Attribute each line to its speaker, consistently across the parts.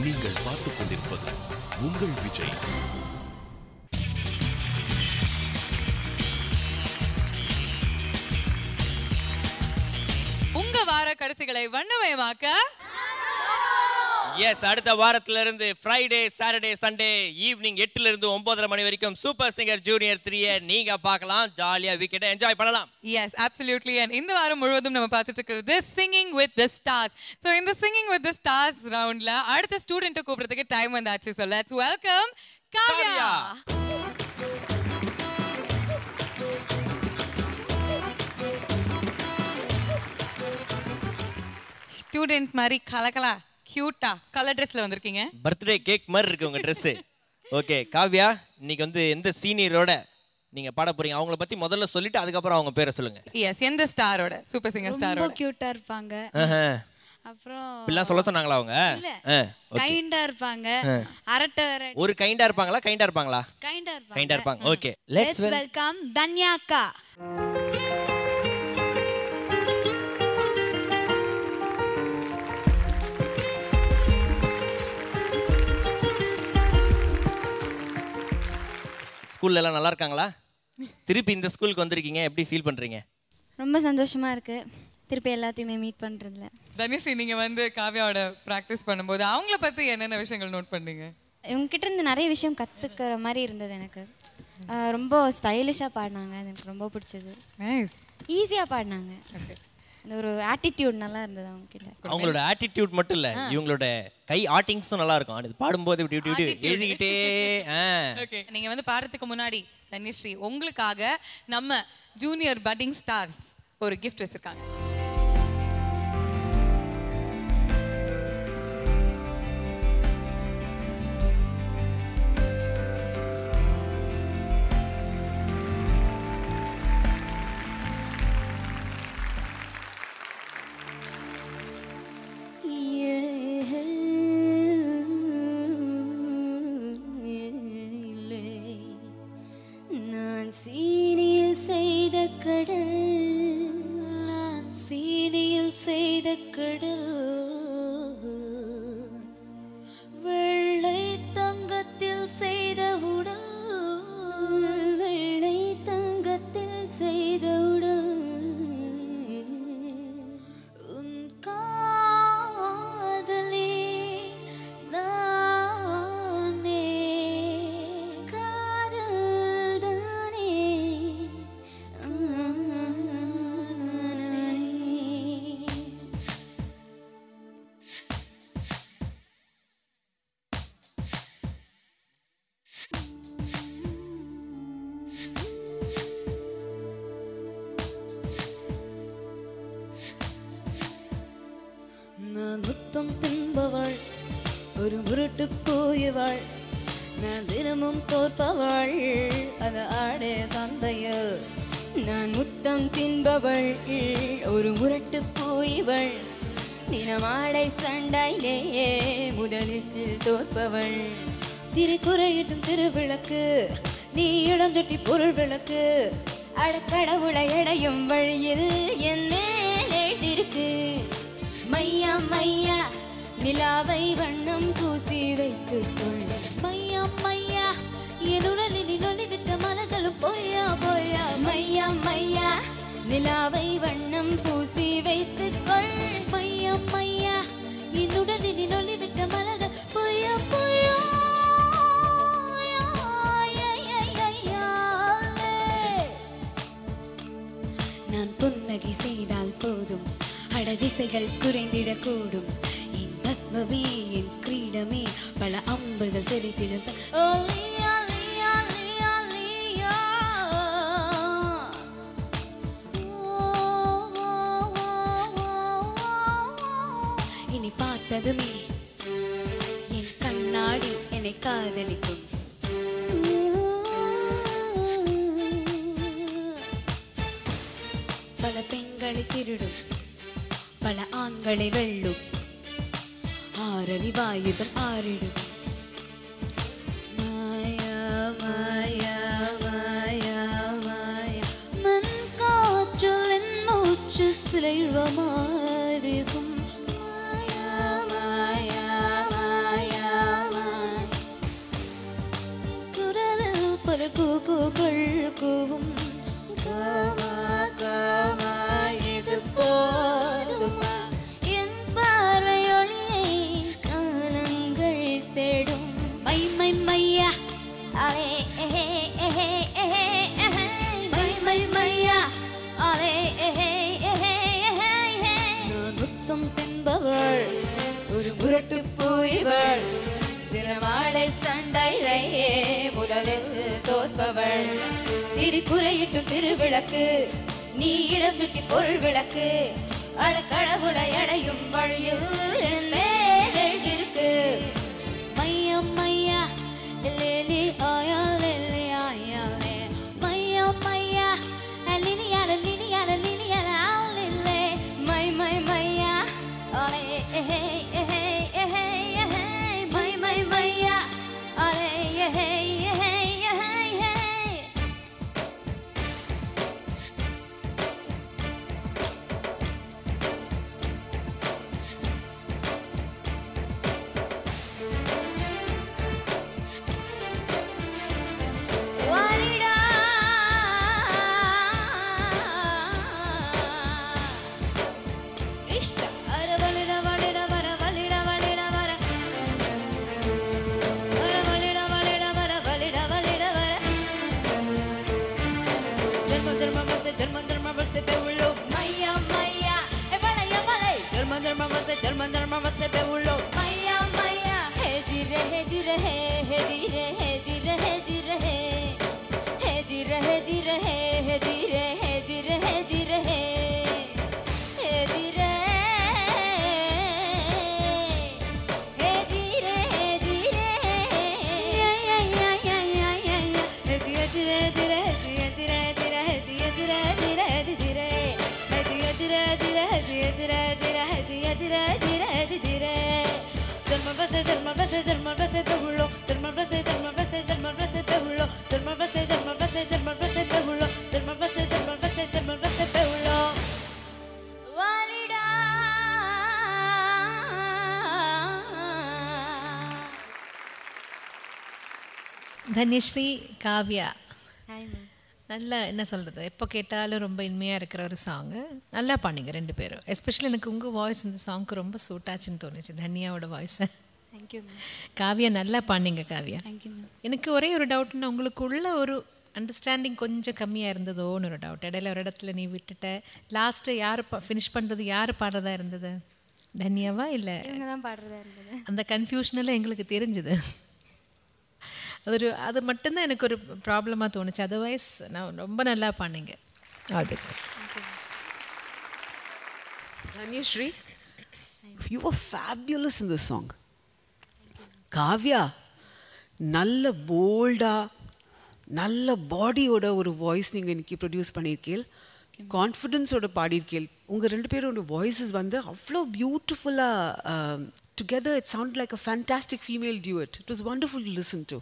Speaker 1: நீங்கள் பார்த்துக் கொண்டிருப்பது உங்கள் விஜய்.
Speaker 2: உங்க வார கடைசிகளை வண்ணமயமாக்க
Speaker 3: எஸ், அடுத்த வாரத்துல இருந்து ஃப்ரைடே, சாட்டர்டே, சண்டே ஈவினிங் 8 ல இருந்து 9:30 மணி வரைக்கும் சூப்பர் சிங்கர் ஜூனியர் 3 நீங்க பார்க்கலாம். ஜாலியா வீக்கெண்டை என்ஜாய் பண்ணலாம்.
Speaker 2: Yes, absolutely. அண்ட் இந்த வாரம் முழுவதும் நம்ம பார்த்துட்டு இருக்கிறது singing with the stars. So இந்த சிங்கிங் வித் தி ஸ்டார்ஸ் ரவுண்ட்ல அடுத்த ஸ்டூடெண்ட்டை கூப்பிடுறதுக்கு டைம் வந்தாச்சு. So let's welcome Kavya. Student மாதிரி கலகலா கியூட்டா கலர் ட்ரெஸ்ல வந்திருக்கீங்க.
Speaker 3: பர்த்டே கேக் மாதிரி இருக்கு உங்க ட்ரெஸ். ஓகே காவ்யா, இன்னைக்கு வந்து எந்த சீனியரோட நீங்க பாட போறீங்க? அவங்கள பத்தி முதல்ல சொல்லிட்டு அதுக்கப்புறம் அவங்க பேரை சொல்லுங்க.
Speaker 2: எஸ், எந்த ஸ்டாரோட? Super singer ஸ்டாரோட.
Speaker 4: ரொம்ப கியூட்டா இருப்பாங்க. அப்புறம்
Speaker 3: பிள்ளை சொல்ல சொன்னாங்களா அவங்க?
Speaker 4: கைண்டா இருப்பாங்க. அரட்டை
Speaker 3: ஒரு கைண்டா இருப்பாங்களா? கைண்டா இருப்பாங்களா? கைண்டா இருப்பாங்க. ஓகே, லெட்ஸ்
Speaker 4: வெல்கம் தன்யா அக்கா.
Speaker 3: ஸ்கூல்ல எல்லாம் நல்லா இருக்காங்களா? திருப்பி இந்த ஸ்கூலுக்கு வந்திருக்கீங்க, எப்படி ஃபீல் பண்றீங்க?
Speaker 5: ரொம்ப சந்தோஷமா இருக்கு திருப்பி எல்லாத்தையுமே மீட் பண்றதுல.
Speaker 2: தனுஸ்ரீ, நீங்க வந்து காவ்யாவோட பிராக்டிஸ் பண்ணும்போது அவங்கள பத்தி என்னென்ன விஷயங்கள் நோட் பண்ணீங்க?
Speaker 5: இவங்க கிட்ட இருந்து நிறைய விஷயம் கத்துக்கிற மாதிரி இருந்தது எனக்கு. ரொம்ப ஸ்டைலிஷா பாடினாங்க, எனக்கு ரொம்ப பிடிச்சது.
Speaker 2: நைஸ்.
Speaker 5: ஈஸியா பாடினாங்க. இந்த ஒரு ஆட்டிடியூட் நல்லா இருந்தது அவங்க கிட்ட.
Speaker 3: அவங்களோட ஆட்டிடியூட் மட்டும் இல்ல, இவங்களோட கை ஆட்டிங்ஸும் நல்லா இருக்கும். அது பாடும்போது இப்படி இப்படி எழுதிக்கிட்டே.
Speaker 2: ஓகே, நீங்க வந்து பாடுறதுக்கு முன்னாடி தனுஸ்ரீ உங்களுக்காக நம்ம ஜூனியர் பட்டிங் ஸ்டார்ஸ் ஒரு கிஃப்ட் வச்சிருக்காங்க.
Speaker 5: சீனியில் செய்த கடல் வெள்ளை தங்கத்தில் செய்த உடல், வெள்ளை தங்கத்தில் செய்த உடல், உன் காதலே நானே, காதல் தானே. நான் முத்தம் தின்பவள், ஒரு முரட்டு போயவள், நான் தினமும் தோற்பவள் அந்த ஆடே சந்தையில். நான் முத்தம் தின்பவள், ஒரு முரட்டு போயவள், தினமாடை சண்டையிலே முதலில் தோற்பவள். திரைக்குறையிட்டும் திருவிளக்கு, நீ இளஞ்சட்டி பொருள் விளக்கு, அடக்கடவுளை அடையும் வழியில் என் மேலே இருக்கு. மையா மையா நிலாவை வண்ணம் பூசி வைத்துக் கொள்ள, மையா மையா என் உடலில் ஒளிவிட்ட மலர்களும் பொய்யா பொய்யா. மையா மையா நிலாவை வண்ணம் பூசி வைத்துக் கொள், மையா மையா என் உடலில் ஒளிவிட்ட மலர்கள் பொய்யா பொய்யா. நான் புன்னகை செய்தால் போதும், அடதிசைகள் குறைந்திடக்கூடும். என் பத்மமே என் கிரீடமே பல அம்புகள் தெரித்திடும். இனி பார்த்ததுமே என் கண்ணாடி என்னை காதலிக்கும். பல பெண்களை திருடும், பல ஆண்களை வெல்லும், ஆரறிவாயுதம் ஆறிடும். மாயா மாயா மாயா மாயா மன் காற்றில் என் மூச்சு சிலைவமாய் வீசும். மாயா மாயா மாயா சிட்டுப்பூ இவள் தினமாடை சண்டையிலேயே முதலில் தோற்பவள் திரிக்குறையிட்டும் திருவிளக்கு நீ இடம் சுட்டி பொருள் விளக்கு அடக்கடவுளை அடையும் வழியில் என் மேலே இருக்கு மையா மையா லேலி ஆயா லேலி ஆயா லே மையா மையா லினியால லினியால லினியால ஆலிலே மை மை மையா ஆலே ஏஹே ஏஹே ஏஹே ஏஹே மை மை மையா ஆலே ஏஹே ஏஹே ஏஹே ஏஹே வாலிடா இஷ்ட அரவலிட வலிட வர வலிட வலிட வர வர வலிட வலிட வர வலிட வலிட வர ஜன்ம பஸ்ஸே பெவுள்ளோ மையா மையா எவளை எவளை ஜன்ம பஸ்ஸே பெவுள்ளோ மையா மையா ஹே ஜிரே ஹே ஜிரே ஹே ஹே ஜிரே ஹே ஜிரே ஹே ஜிரே ஹே ஹே ஜிரே ஹே ஜிரே ஹே ஹே ஜிரே ஹே ஜிரே ஹே ஜிரே ஹே ஹே ஜிரே ஹே ஜிரே ஹே ஜிரே யா யா யா யா யா யா ஹே ஜிரே ஜிரே ஜிரே ஜிரே ஜிரே ஜிரே ஜிரே ஜிரே ஜிரே ஜிரே ஹே ஜிரே ஜிரே ஜிரே ஜிரே ஜிரே ஜிரே ஜிரே ஜிரே ஜிரே ஜிரே Derma base pehulo derma base pehulo derma base pehulo walida
Speaker 6: Dhanyashree Kavya
Speaker 5: hi ma'am
Speaker 6: நல்லா என்ன சொல்கிறது எப்போ கேட்டாலும் ரொம்ப இனிமையாக இருக்கிற ஒரு சாங்கு நல்லா பாடிங்க ரெண்டு பேரும் எஸ்பெஷலி எனக்கு உங்கள் வாய்ஸ் இந்த சாங்க்கு ரொம்ப சூட் ஆச்சுன்னு தோணுச்சு தன்யாவோட வாய்ஸை
Speaker 5: தேங்க்யூ மேம்
Speaker 6: காவ்யா நல்லா பாடிங்க காவ்யா
Speaker 5: தேங்க்யூ மேம்
Speaker 6: எனக்கு ஒரே ஒரு டவுட்னா உங்களுக்குள்ள ஒரு அண்டர்ஸ்டாண்டிங் கொஞ்சம் கம்மியாக இருந்ததோன்னு ஒரு டவுட் இடையில ஒரு இடத்துல நீ விட்டுட்ட லாஸ்ட்டு யார் ஃபினிஷ் பண்ணுறது யார் பாடுறதா இருந்தது தன்யாவா இல்லை
Speaker 5: இவங்க தான் பாடுறதா இருந்தது
Speaker 6: அந்த கன்ஃபியூஷனெல்லாம் எங்களுக்கு தெரிஞ்சுது அது மட்டும்தான் எனக்கு ஒரு ப்ராப்ளமாக தோணுச்சு அதர்வைஸ் நான் ரொம்ப நல்லா பாடிங்க all the best
Speaker 7: Dhanyashree, you were fabulous in this song. Kavya, நல்ல போல்டா நல்ல பாடியோட ஒரு வாய்ஸ் நீங்கள் இன்னைக்கு ப்ரொடியூஸ் பண்ணியிருக்கீள் கான்ஃபிடென்ஸோட பாடியிருக்கீள் உங்கள் ரெண்டு பேரோட வாய்ஸஸ் வந்து அவ்வளோ பியூட்டிஃபுல்லாக together it sound like a fantastic female dude it was wonderful to listen to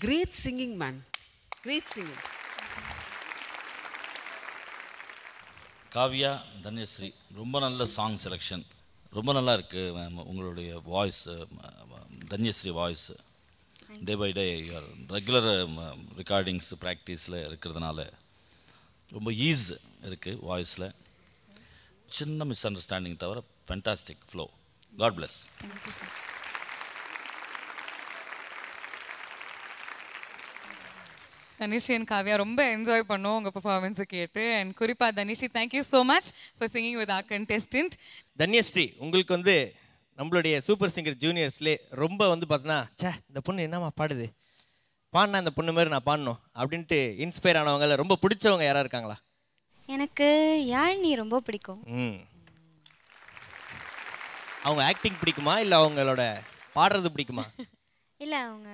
Speaker 7: great singing man great singing
Speaker 8: Kavya Dhanyashree ரொம்ப நல்ல சாங் செலெக்ஷன் ரொம்ப நல்லா இருக்குது மேம் உங்களுடைய voice Dhanyashree voice day by day regular recordings ப்ராக்டிஸில் இருக்கிறதுனால ரொம்ப ஈஸ் இருக்குது வாய்ஸில் சின்ன மிஸ் அண்டர்ஸ்டாண்டிங் தவிர fantastic flow god bless
Speaker 2: Tanishi and Kavya ரொம்ப என்ஜாய் பண்ணோம் உங்கள் பெர்ஃபார்மன்ஸை கேட்டு அண்ட் குறிப்பாக Tanishi thank you so much for singing with our contestant
Speaker 3: Dhanyashree உங்களுக்கு வந்து நம்மளுடைய சூப்பர் சிங்கர் ஜூனியர்ஸ்லே ரொம்ப வந்து பார்த்தோன்னா சே இந்த பொண்ணு என்னம்மா பாடுது பாடினா இந்த பொண்ணு மாதிரி நான் பாடணும் அப்படின்ட்டு இன்ஸ்பயர் ஆனவங்கள ரொம்ப பிடிச்சவங்க யாராக இருக்காங்களா
Speaker 5: எனக்கு யாழினி ரொம்ப பிடிக்கும்
Speaker 3: அவங்க ஆக்டிங் பிடிக்குமா இல்லை அவங்களோட பாடுறது பிடிக்குமா
Speaker 5: இல்லை அவங்க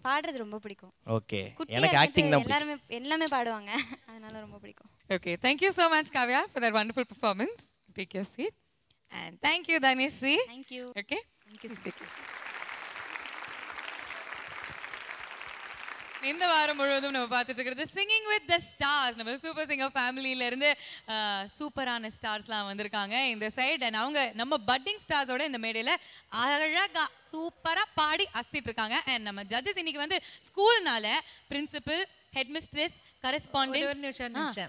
Speaker 5: பாடுறது ரொம்ப பிடிக்கும்
Speaker 3: ஓகே எனக்கு ஆக்டிங் தான்
Speaker 5: எல்லாமே பாடுவாங்க அதனால ரொம்ப பிடிக்கும்
Speaker 2: Okay, thank you so much, Kavya, for that wonderful performance. Take your seat. And thank you, Dhaneshri.
Speaker 5: Thank you.
Speaker 2: Okay?
Speaker 5: Thank you,
Speaker 2: Sit. இந்த வாரம் முழுவதும் நம்ம பார்த்துட்டு இருக்கிறது சிங்கிங் வித் த ஸ்டார்ஸ் நம்ம சூப்பர் சிங்கர் ஃபேமிலியில இருந்து சூப்பரான ஸ்டார்ஸ்லாம் வந்திருக்காங்க இந்த சைடு அண்ட் அவங்க நம்ம பட்டிங் ஸ்டார்ஸோட இந்த மேடையில அழகா சூப்பரா பாடி அஸ்திட்டு இருக்காங்க அண்ட் நம்ம ஜட்ஜஸ் இன்னைக்கு வந்து ஸ்கூல்னால principal headmistress correspondent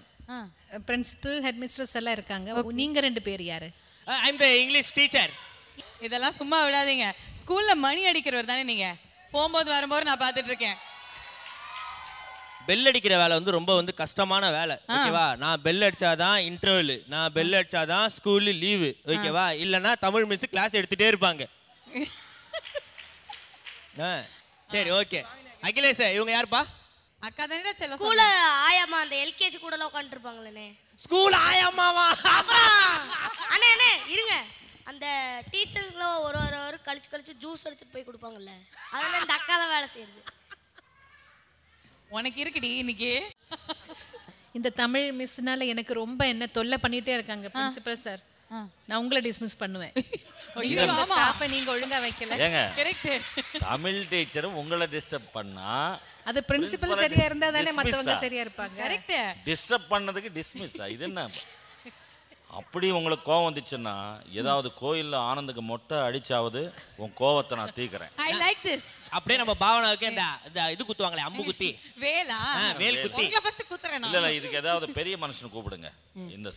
Speaker 6: principal headmistress எல்லாம் இருக்காங்க நீங்க ரெண்டு பேர் யாரு
Speaker 3: ஐ அம் தி இங்கிலீஷ் டீச்சர்
Speaker 2: இதெல்லாம் சும்மா விடாதீங்க ஸ்கூல்ல மணி அடிக்கிறவர் தானே நீங்க போகும்போது வரும்போது நான் பார்த்துட்டு இருக்கேன்
Speaker 3: பெல் அடிக்கிற வேலை வந்து ரொம்ப வந்து கஷ்டமான வேலை ஓகேவா நான் பெல் அடிச்சாதான் இன்டர்வல் நான் பெல் அடிச்சாதான் ஸ்கூலு லீவு ஓகேவா இல்லைன்னா தமிழ் மிஸ் கிளாஸ் எடுத்துட்டே இருப்பாங்க சரி ஓகே. அகிலேஷ் இவங்க யாருப்பா?
Speaker 2: அக்கா தானே செல்ல
Speaker 5: ஸ்கூல்ல ஆயாமா அந்த எல்கேஜி கூட எல்லாம் உட்காந்துருப்பாங்களே.
Speaker 3: ஸ்கூல் ஆயாமாவா?
Speaker 5: அண்ணே அண்ணே இருங்க, அந்த டீச்சர்ஸ்க்குலாம் ஒரு ஒரு கழிச்சு ஜூஸ் எடுத்துட்டு போய் கொடுப்பாங்கல்ல, அதில் இந்த அக்கா தான் வேலை செய்யுது.
Speaker 2: உனக்கு இருக்குடி இன்னைக்கு.
Speaker 6: இந்த தமிழ் மிஸ்னால எனக்கு ரொம்ப என்ன தொல்லை பண்ணிட்டே இருக்காங்க பிரின்சிபல் சார். நான் உங்களை டிஸ்மிஸ் பண்ணுவேன். நீங்க ஒழுங்கா வைக்கல.
Speaker 8: தமிழ் டீச்சர் உங்களை டிஸ்டர்ப் பண்ணா
Speaker 6: அது பிரின்சிபல் சரியா இருந்தா தானே மத்தவங்க சரியா இருப்பாங்க.
Speaker 2: கரெக்ட்.
Speaker 8: டிஸ்டர்ப் பண்ணதுக்கு டிஸ்மிஸ். இது என்ன அப்படி உங்களுக்கு கோவம் வந்துச்சுன்னா ஏதாவது கோயில்ல ஆனந்துக்கு மொட்டை அடிச்சாவது உன் கோவத்தை நான் தீக்கிறேன்.
Speaker 2: I like this.
Speaker 3: அப்படியே நம்ம பாவனாவுக்கு இந்த இது குத்துவாங்களே அம்பு குத்தி.
Speaker 2: வேலா?
Speaker 3: வேல் குத்தி.
Speaker 2: உங்க ஃபர்ஸ்ட் குத்துறேன் நான்.
Speaker 8: இல்ல இதுக்கு ஏதாவது பெரிய மனுஷனை கூப்பிடுங்க. இந்த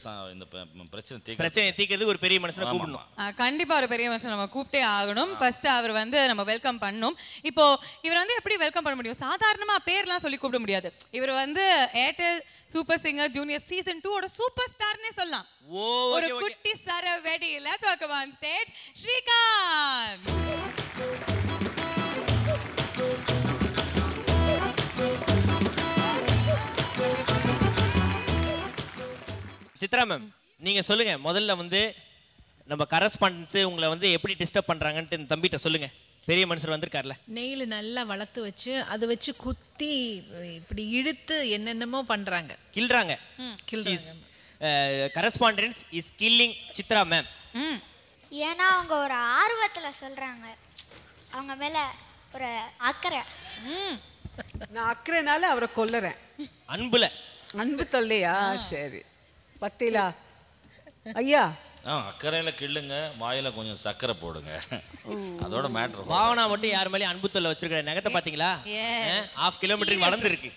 Speaker 8: பிரச்சனை
Speaker 3: தீக்கிறதுக்கு ஒரு பெரிய மனுஷனை கூப்பிடணும்.
Speaker 2: கண்டிப்பா ஒரு பெரிய மனுஷன் நம்ம கூப்பிட்டே ஆகணும். ஃபர்ஸ்ட் அவர் வந்து நம்ம வெல்கம் பண்ணணும். இப்போ இவர் வந்து எப்படி வெல்கம் பண்ண முடியும்? சாதாரணமா பேர்லாம் சொல்லி கூப்பிட முடியாது. இவர் வந்து Airtel super singer junior season 2 ஓட சூப்பர் ஸ்டார்னே சொல்லலாம். ஒரு குட்டி சரவெடி. Let's welcome on stage Srikanth.
Speaker 3: Chitra ma'am நீங்க சொல்லுங்க, முதல்ல வந்து நம்ம கரஸ்பாண்டன்ஸ் உங்களை வந்து எப்படி டிஸ்டர்ப் பண்றாங்கன்னு இந்த தம்பிட்ட சொல்லுங்க. பெரிய மனுஷர் வந்திருக்கார்ல,
Speaker 6: நெயில் நல்லா வளர்த்து வச்சு அதை வச்சு குத்தி இப்படி இழுத்து என்னென்னமோ பண்றாங்க,
Speaker 3: கில்றாங்க. Correspondence is killing Chitra ma'am.
Speaker 9: ஏன்னா அவங்க ஒரு ஆர்வத்துல சொல்றாங்க, அவங்க மேல ஒரு அக்கறை.
Speaker 7: நான் அக்கறைனால அவரை கொல்லுறேன்.
Speaker 3: அன்புல
Speaker 7: அன்பு தொல்லையா? சரி பத்திலா ஐயா.
Speaker 8: அக்கறையில கிள்ளுங்க, வாயில கொஞ்சம் சக்கரை போடுங்க, அதோட மேட்டர்.
Speaker 3: பாவனா மட்டும் யார் மேலே அன்பு தொல்லை வச்சிருக்கிற நகத்தை பாத்தீங்களா? 1/2 கிலோமீட்டருக்கு வளர்ந்துருக்கு,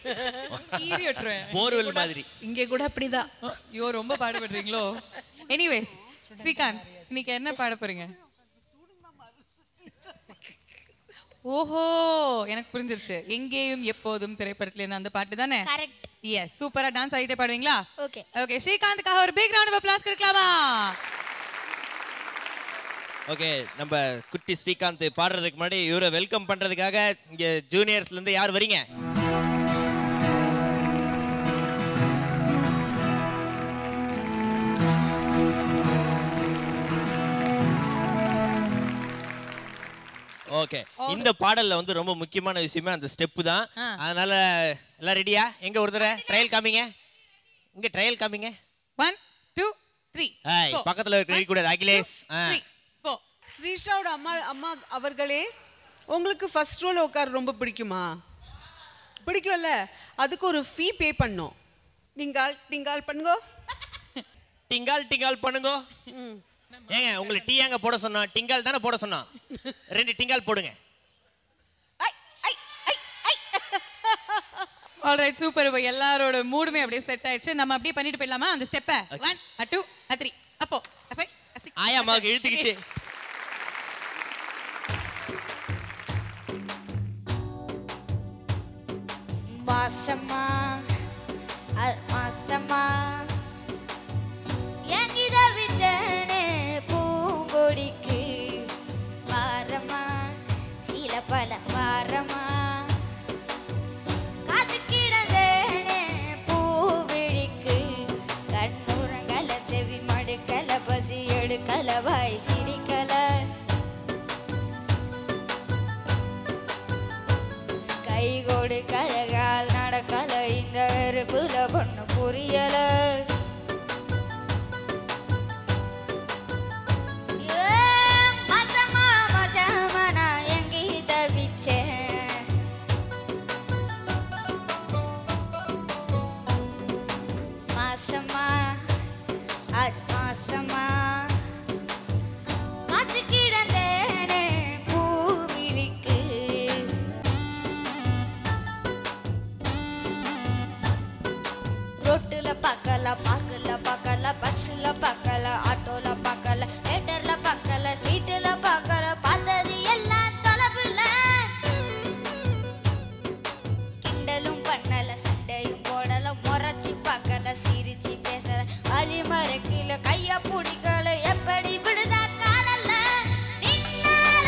Speaker 3: போர்வெல் மாதிரி.
Speaker 6: இங்கே கூட அப்படிதான்.
Speaker 2: ஐயோ ரொம்ப பாடுபடுறீங்களோ. எனிவேஸ் ஸ்ரீகாந்த் இன்னைக்கு என்ன பாட போறீங்க? ஓஹோ எனக்கு புரிஞ்சிருச்சு. எங்கேயும் எப்போதும் திரைப்படத்துல இருந்து அந்த பாட்டு தானே?
Speaker 9: கரெக்ட்.
Speaker 2: எஸ் சூப்பரா டான்ஸ் ஆடிட்டே பாடுவீங்களா?
Speaker 9: Okay
Speaker 2: okay. ஸ்ரீகாந்துக்காக ஒரு பிக் ரவுண்ட் ஆஃப் அப்ளாஸ் கொடுக்கலாமா?
Speaker 3: ஓகே, நம்ம குட்டி ஸ்ரீகாந்த் பாடுறதுக்கு முன்னாடி இவரை வெல்கம் பண்றதுக்காக இங்க ஜூனியர்ஸ்ல இருந்து யார் வரீங்க? ஓகே, இந்த பாடல்ல வந்து ரொம்ப முக்கியமான விஷயமே அந்த ஸ்டெப் தான். அதனால எல்லாம் ரெடியா? எங்க ஒரு தடவை ட்ரையல் காமிங்க. இங்க ட்ரையல் காமிங்க.
Speaker 2: 1 2 3
Speaker 3: பக்கத்துல இருக்க ரெடி கூட அகிலேஷ்.
Speaker 2: 3 4.
Speaker 7: ஸ்ரீஷாவோட அம்மா அவர்களே, உங்களுக்கு ஃபர்ஸ்ட் ரோல உட்கார ரொம்ப பிடிக்குமா? பிடிக்கும்ல? அதுக்கு ஒரு ஃபீ பே பண்ணோம். டிங்கால் பண்ணுங்க.
Speaker 3: டிங்கால் பண்ணுங்க. ஏங்க உங்களை டீ எங்க போட சொன்னா? டிங்கால் தானே போட சொன்னா. 2 டிங்கால் போடுங்க.
Speaker 2: Alright super. இப்போ எல்லாரோட மூடுமே அப்படியே செட் ஆயிடுச்சு. நம்ம அப்படியே பண்ணிட்டு போயிடலாமா அந்த ஸ்டெப்பை? 1 2 3 4 5 6.
Speaker 3: ஆயா அம்மாவுக்கு இழுத்துக்கிச்சு.
Speaker 9: மாசமா மாசமா எங்கித விட்டனே பூங்கொடிக்கு வாரமா சில பல வாரமா காத்து கிடந்தேனே பூவிழிக்கு கண்ணுறங்கல செவி மடுக்கல பசி எடுக்கல வாய் சிரிக்கல கை கொடுக்கல கால் நடக்கல இந்த வெறுப்புல பொண்ணு புரியல மச்சமா மச்சமா நான் எங்கி தவிச்சேன் மாசமா அது மாசமா காத்து கிடந்தேனே பூவிழிக்கு ரோட்டுல பார்க்கல பார்க்கல பார்க்கல பஸ்ல பார்க்கல ஆட்டோல பார்க்கல தேட்டர்ல பார்க்கல சீட்டுல பார்க்கல பார்த்தது எல்லாம் தொலைவுல கிண்டலும் பண்ணல சண்டையும் போடல முறைச்சி பார்க்கல சிரிச்சு பேசல வழி மறைக்கல கைய பிடிக்கல எப்படி விடுதா காலல்ல நின்னால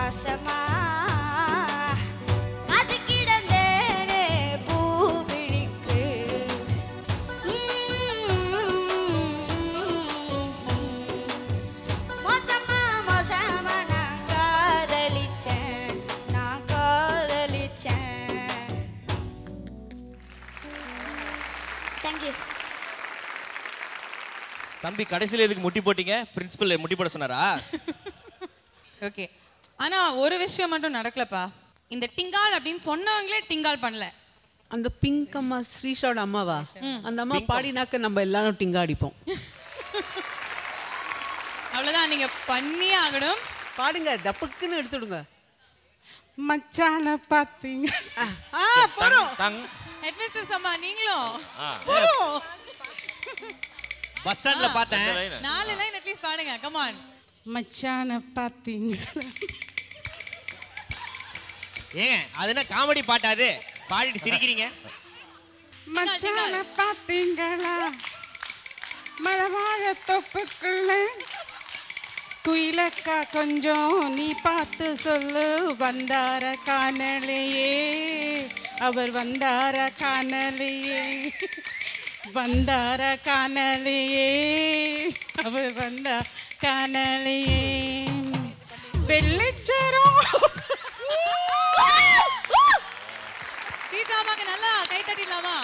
Speaker 9: மாசமா அது கிடந்தேனே பூவிழிக்கு மோசமா மோசமா நான் காதலிச்சேன் தேங்க்யூ.
Speaker 3: தம்பி கடைசியில் எதுக்கு முட்டி போட்டீங்க? பிரின்சிபல் முட்டி போட சொன்னாரா?
Speaker 2: ஓகே, ஆனா ஒரு விஷயம் மட்டும் நடக்கலப்பா. இந்த டிங்கால் அப்படின்னு சொன்னவங்களே டிங்கால் பண்ணல.
Speaker 7: அந்த பிங்க் அம்மா ஸ்ரீஷாவோட அம்மாவா? அந்த அம்மா பாடினாக்க நம்ம எல்லாரும் டிங்கா அடிப்போம்.
Speaker 2: அவ்வளவுதான், நீங்க பண்ணியே ஆகணும்.
Speaker 7: பாடுங்க, தப்புக்குன்னு எடுத்துடுங்க.
Speaker 10: மச்சான பாத்தீங்க.
Speaker 7: போறோம்.
Speaker 2: ஹெட்மிஸ்டர் அம்மா நீங்களும்
Speaker 7: போறோம்.
Speaker 3: பஸ் ஸ்டாண்ட்ல பார்த்தேன்.
Speaker 2: 4 லைன் அட்லீஸ்ட் பாடுங்க. Come on.
Speaker 10: மச்சான பாத்தீங்க.
Speaker 3: ஏங்க அது என்ன காமெடி பாட்டாது? பாடிட்டு சிரிக்கிறீங்க.
Speaker 10: மச்சான பாத்தீங்களா மலவாழ தொப்புக்குள்ள குயிலக்கா கொஞ்சம் நீ பார்த்து சொல்லு. வந்தார காணலையே அவர் வந்தார காணலையே வந்தார காணலையே அவர் வந்தா காணலையே வெள்ளிச்சரம்.
Speaker 2: ஸ்ரீஷாமாக்கு நல்லா கை தட்டிடலாமா?